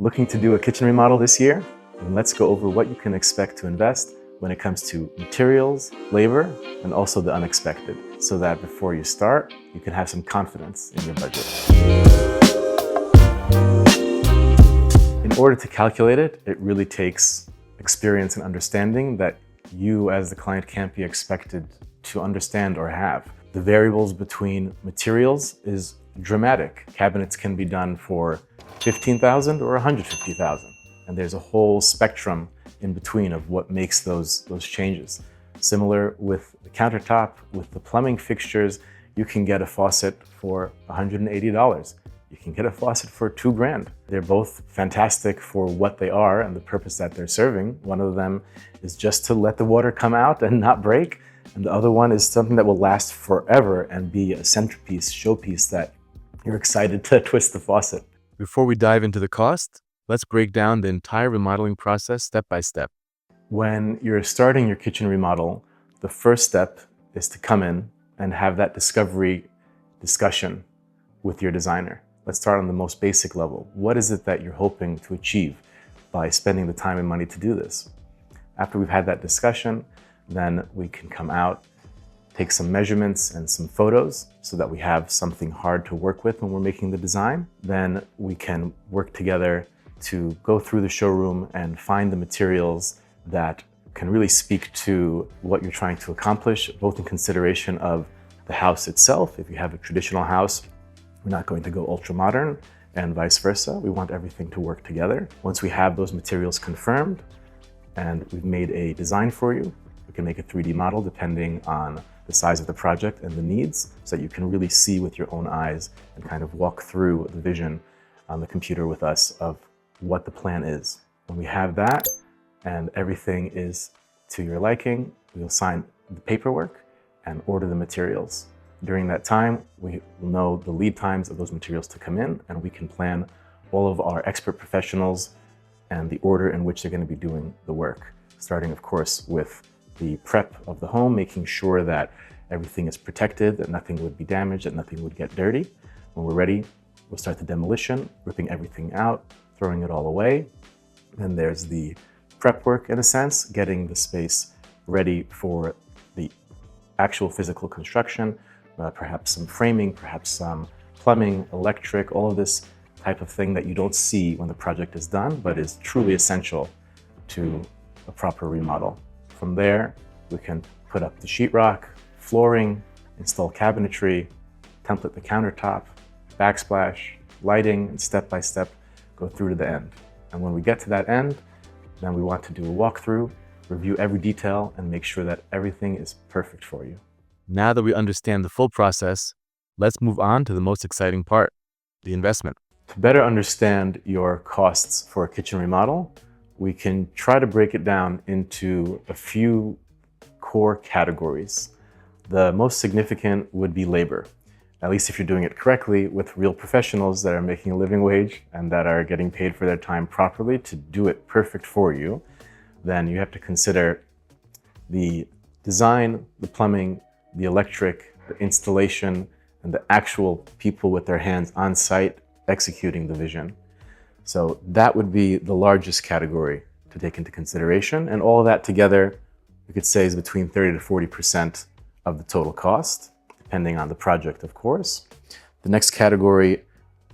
Looking to do a kitchen remodel this year? And let's go over what you can expect to invest when it comes to materials, labor, and also the unexpected, so that before you start, you can have some confidence in your budget. In order to calculate it, it really takes experience and understanding that you as the client can't be expected to understand or have. The variables between materials is dramatic. Cabinets can be done for $15,000 or $150,000. And there's a whole spectrum in between of what makes those changes. Similar with the countertop, with the plumbing fixtures, you can get a faucet for $180. You can get a faucet for $2,000. They're both fantastic for what they are and the purpose that they're serving. One of them is just to let the water come out and not break. And the other one is something that will last forever and be a centerpiece, showpiece that you're excited to twist the faucet. Before we dive into the cost, let's break down the entire remodeling process step by step. When you're starting your kitchen remodel, the first step is to come in and have that discovery discussion with your designer. Let's start on the most basic level. What is it that you're hoping to achieve by spending the time and money to do this? After we've had that discussion, then we can come out, take some measurements and some photos so that we have something hard to work with when we're making the design. Then we can work together to go through the showroom and find the materials that can really speak to what you're trying to accomplish, both in consideration of the house itself. If you have a traditional house, we're not going to go ultra modern, and vice versa. We want everything to work together. Once we have those materials confirmed and we've made a design for you, we can make a 3D model depending on the size of the project and the needs, so that you can really see with your own eyes and kind of walk through the vision on the computer with us of what the plan is. When we have that and everything is to your liking, we'll sign the paperwork and order the materials. During that time, we will know the lead times of those materials to come in, and we can plan all of our expert professionals and the order in which they're going to be doing the work. Starting, of course, with the prep of the home, making sure that everything is protected, that nothing would be damaged, that nothing would get dirty. When we're ready, we'll start the demolition, ripping everything out, throwing it all away. Then there's the prep work, in a sense, getting the space ready for the actual physical construction, perhaps some framing, perhaps some plumbing, electric, all of this type of thing that you don't see when the project is done, but is truly essential to a proper remodel. From there, we can put up the sheetrock, flooring, install cabinetry, template the countertop, backsplash, lighting, and step-by-step go through to the end. And when we get to that end, then we want to do a walkthrough, review every detail, and make sure that everything is perfect for you. Now that we understand the full process, let's move on to the most exciting part, the investment. To better understand your costs for a kitchen remodel, we can try to break it down into a few core categories. The most significant would be labor, at least if you're doing it correctly with real professionals that are making a living wage and that are getting paid for their time properly to do it perfect for you. Then you have to consider the design, the plumbing, the electric, the installation, and the actual people with their hands on site executing the vision. So that would be the largest category to take into consideration. And all of that together, we could say is between 30 to 40% of the total cost, depending on the project, of course. The next category,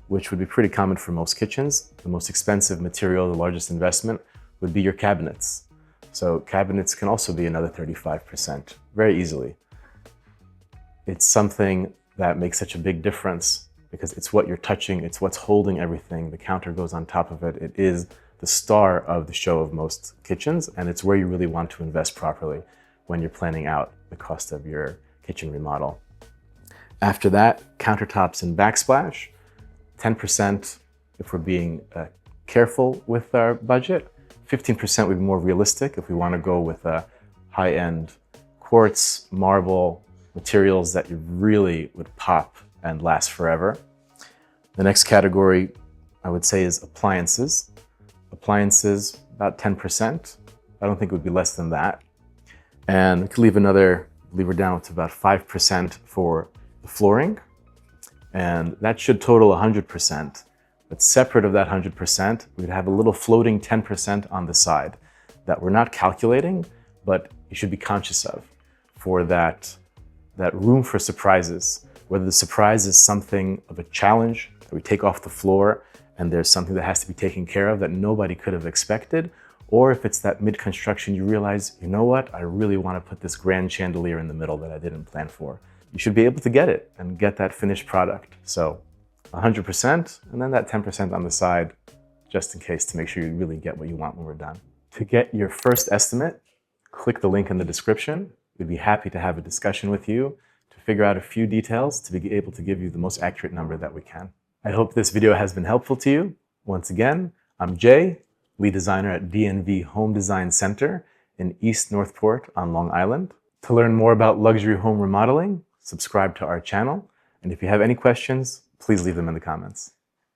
which would be pretty common for most kitchens, the most expensive material, the largest investment, would be your cabinets. So cabinets can also be another 35%, very easily. It's something that makes such a big difference because it's what you're touching, it's what's holding everything. The counter goes on top of it. It is the star of the show of most kitchens, and it's where you really want to invest properly when you're planning out the cost of your kitchen remodel. After that, countertops and backsplash, 10% if we're being careful with our budget. 15% would be more realistic if we want to go with a high-end quartz, marble, materials that you really would pop and last forever. The next category I would say is appliances. Appliances, about 10%. I don't think it would be less than that. And we could leave her down to about 5% for the flooring. And that should total 100%. But separate of that 100%, we'd have a little floating 10% on the side that we're not calculating, but you should be conscious of for that room for surprises. Whether the surprise is something of a challenge that we take off the floor and there's something that has to be taken care of that nobody could have expected, or if it's that mid-construction you realize, you know what, I really want to put this grand chandelier in the middle that I didn't plan for. You should be able to get it and get that finished product. So 100% and then that 10% on the side, just in case, to make sure you really get what you want when we're done. To get your first estimate, click the link in the description. We'd be happy to have a discussion with you to figure out a few details to be able to give you the most accurate number that we can. I hope this video has been helpful to you. Once again, I'm Jay, lead designer at D&V Home Design Center in East Northport on Long Island. To learn more about luxury home remodeling, subscribe to our channel. And if you have any questions, please leave them in the comments.